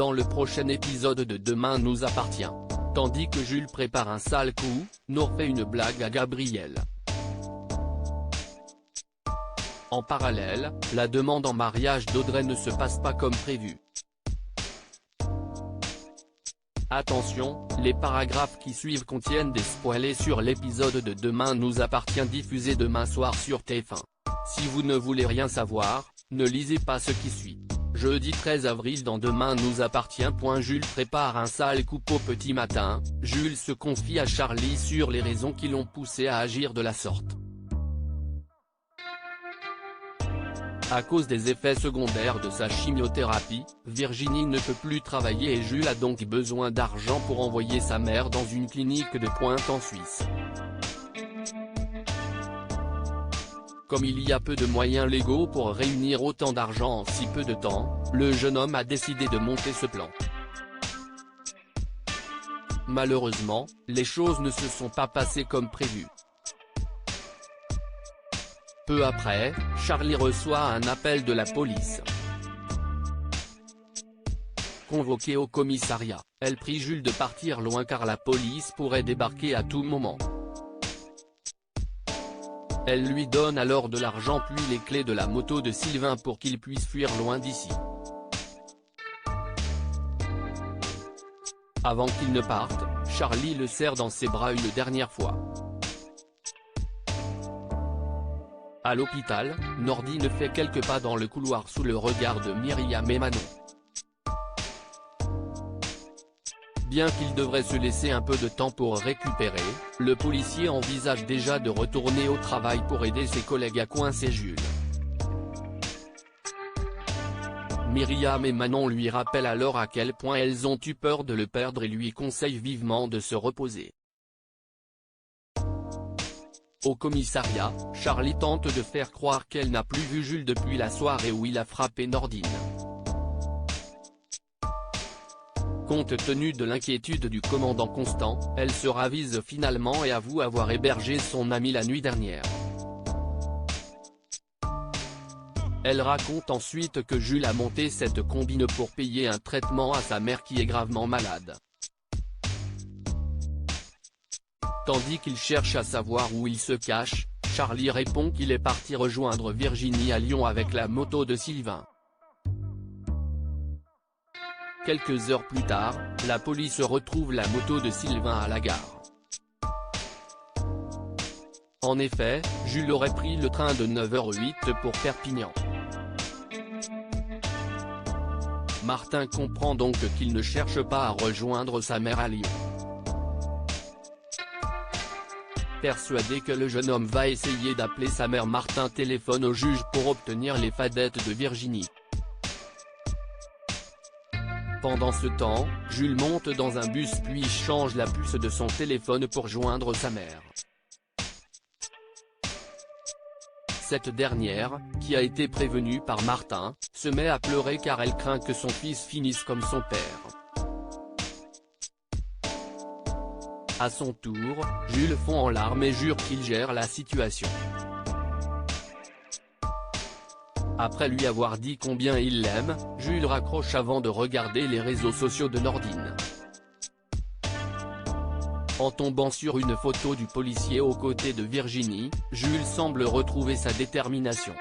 dans le prochain épisode de Demain nous appartient. Tandis que Jules prépare un sale coup, Nour fait une blague à Gabriel. En parallèle, la demande en mariage d'Audrey ne se passe pas comme prévu. Attention, les paragraphes qui suivent contiennent des spoilers sur l'épisode de Demain nous appartient diffusé demain soir sur TF1. Si vous ne voulez rien savoir, ne lisez pas ce qui suit. Jeudi 13 avril dans Demain nous appartient. Jules prépare un sale coup au petit matin, Jules se confie à Charlie sur les raisons qui l'ont poussé à agir de la sorte. À cause des effets secondaires de sa chimiothérapie, Virginie ne peut plus travailler et Jules a donc besoin d'argent pour envoyer sa mère dans une clinique de pointe en Suisse. Comme il y a peu de moyens légaux pour réunir autant d'argent en si peu de temps, le jeune homme a décidé de monter ce plan. Malheureusement, les choses ne se sont pas passées comme prévu. Peu après, Charlie reçoit un appel de la police. Convoquée au commissariat, elle prie Jules de partir loin car la police pourrait débarquer à tout moment. Elle lui donne alors de l'argent puis les clés de la moto de Sylvain pour qu'il puisse fuir loin d'ici. Avant qu'il ne parte, Charlie le serre dans ses bras une dernière fois. À l'hôpital, Nordine fait quelques pas dans le couloir sous le regard de Myriam et Manon. Bien qu'il devrait se laisser un peu de temps pour récupérer, le policier envisage déjà de retourner au travail pour aider ses collègues à coincer Jules. Myriam et Manon lui rappellent alors à quel point elles ont eu peur de le perdre et lui conseillent vivement de se reposer. Au commissariat, Charlie tente de faire croire qu'elle n'a plus vu Jules depuis la soirée où il a frappé Nordine. Compte tenu de l'inquiétude du commandant Constant, elle se ravise finalement et avoue avoir hébergé son ami la nuit dernière. Elle raconte ensuite que Jules a monté cette combine pour payer un traitement à sa mère qui est gravement malade. Tandis qu'il cherche à savoir où il se cache, Charlie répond qu'il est parti rejoindre Virginie à Lyon avec la moto de Sylvain. Quelques heures plus tard, la police retrouve la moto de Sylvain à la gare. En effet, Jules aurait pris le train de 9h08 pour Perpignan. Martin comprend donc qu'il ne cherche pas à rejoindre sa mère à Lyon. Persuadé que le jeune homme va essayer d'appeler sa mère, Martin téléphone au juge pour obtenir les fadettes de Virginie. Pendant ce temps, Jules monte dans un bus puis change la puce de son téléphone pour joindre sa mère. Cette dernière, qui a été prévenue par Martin, se met à pleurer car elle craint que son fils finisse comme son père. À son tour, Jules fond en larmes et jure qu'il gère la situation. Après lui avoir dit combien il l'aime, Jules raccroche avant de regarder les réseaux sociaux de Nordine. En tombant sur une photo du policier aux côtés de Virginie, Jules semble retrouver sa détermination.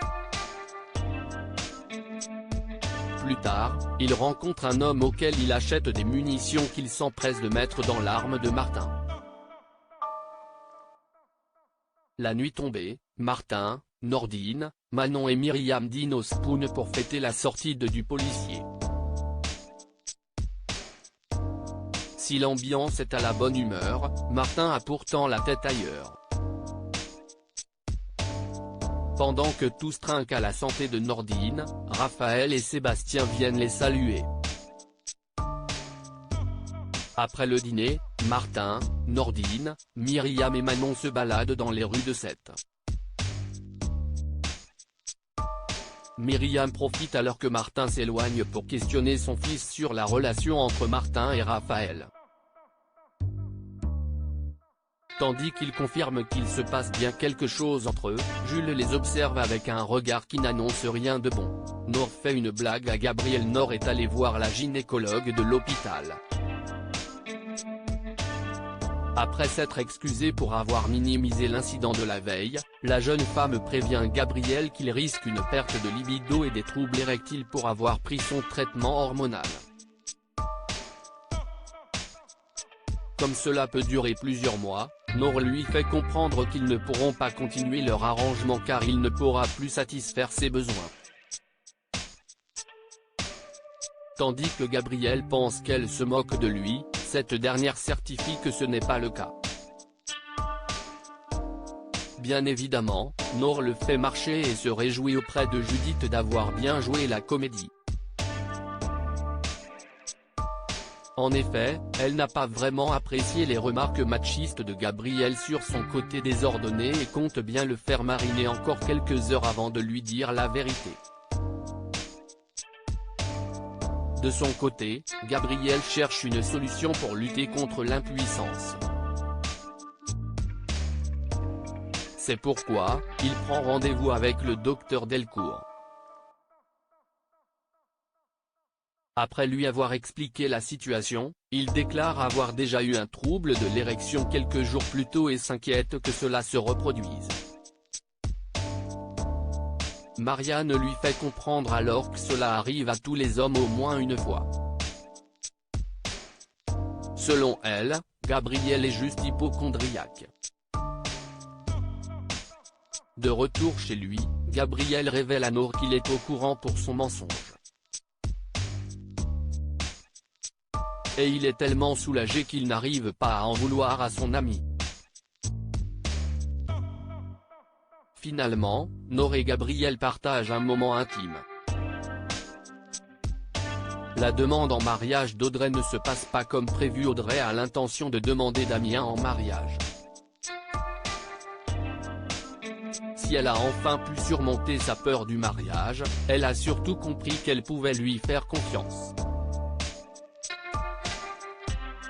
Plus tard, il rencontre un homme auquel il achète des munitions qu'il s'empresse de mettre dans l'arme de Martin. La nuit tombée, Martin, Nordine, Manon et Myriam dînent au Spoon pour fêter la sortie du policier. Si l'ambiance est à la bonne humeur, Martin a pourtant la tête ailleurs. Pendant que tous trinquent à la santé de Nordine, Raphaël et Sébastien viennent les saluer. Après le dîner, Martin, Nordine, Myriam et Manon se baladent dans les rues de Sète. Myriam profite alors que Martin s'éloigne pour questionner son fils sur la relation entre Martin et Raphaël. Tandis qu'il confirme qu'il se passe bien quelque chose entre eux, Jules les observe avec un regard qui n'annonce rien de bon. Nour fait une blague à Gabriel. Nour est allé voir la gynécologue de l'hôpital. Après s'être excusée pour avoir minimisé l'incident de la veille, la jeune femme prévient Gabriel qu'il risque une perte de libido et des troubles érectiles pour avoir pris son traitement hormonal. Comme cela peut durer plusieurs mois, Nour lui fait comprendre qu'ils ne pourront pas continuer leur arrangement car il ne pourra plus satisfaire ses besoins. Tandis que Gabriel pense qu'elle se moque de lui, cette dernière certifie que ce n'est pas le cas. Bien évidemment, Nour le fait marcher et se réjouit auprès de Judith d'avoir bien joué la comédie. En effet, elle n'a pas vraiment apprécié les remarques machistes de Gabriel sur son côté désordonné et compte bien le faire mariner encore quelques heures avant de lui dire la vérité. De son côté, Gabriel cherche une solution pour lutter contre l'impuissance. C'est pourquoi, il prend rendez-vous avec le docteur Delcourt. Après lui avoir expliqué la situation, il déclare avoir déjà eu un trouble de l'érection quelques jours plus tôt et s'inquiète que cela se reproduise. Marianne lui fait comprendre alors que cela arrive à tous les hommes au moins une fois. Selon elle, Gabriel est juste hypocondriaque. De retour chez lui, Gabriel révèle à Nour qu'il est au courant pour son mensonge. Et il est tellement soulagé qu'il n'arrive pas à en vouloir à son ami. Finalement, Nour et Gabriel partagent un moment intime. La demande en mariage d'Audrey ne se passe pas comme prévu. Audrey a l'intention de demander Damien en mariage. Si elle a enfin pu surmonter sa peur du mariage, elle a surtout compris qu'elle pouvait lui faire confiance.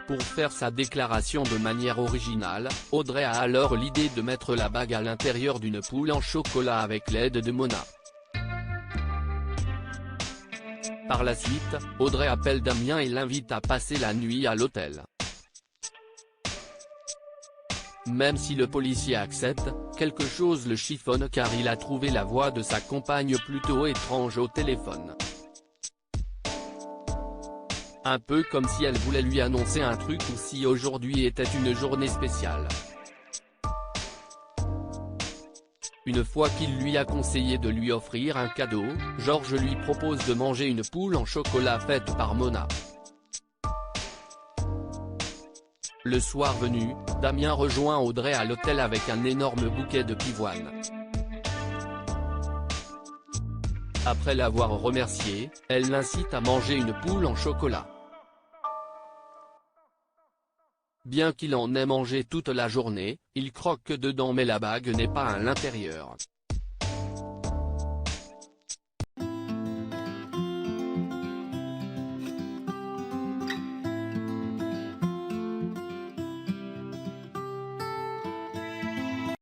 Pour faire sa déclaration de manière originale, Audrey a alors l'idée de mettre la bague à l'intérieur d'une poule en chocolat avec l'aide de Mona. Par la suite, Audrey appelle Damien et l'invite à passer la nuit à l'hôtel. Même si le policier accepte, quelque chose le chiffonne car il a trouvé la voix de sa compagne plutôt étrange au téléphone. Un peu comme si elle voulait lui annoncer un truc ou si aujourd'hui était une journée spéciale. Une fois qu'il lui a conseillé de lui offrir un cadeau, Georges lui propose de manger une poule en chocolat faite par Mona. Le soir venu, Damien rejoint Audrey à l'hôtel avec un énorme bouquet de pivoine. Après l'avoir remercié, elle l'incite à manger une poule en chocolat. Bien qu'il en ait mangé toute la journée, il croque dedans mais la bague n'est pas à l'intérieur.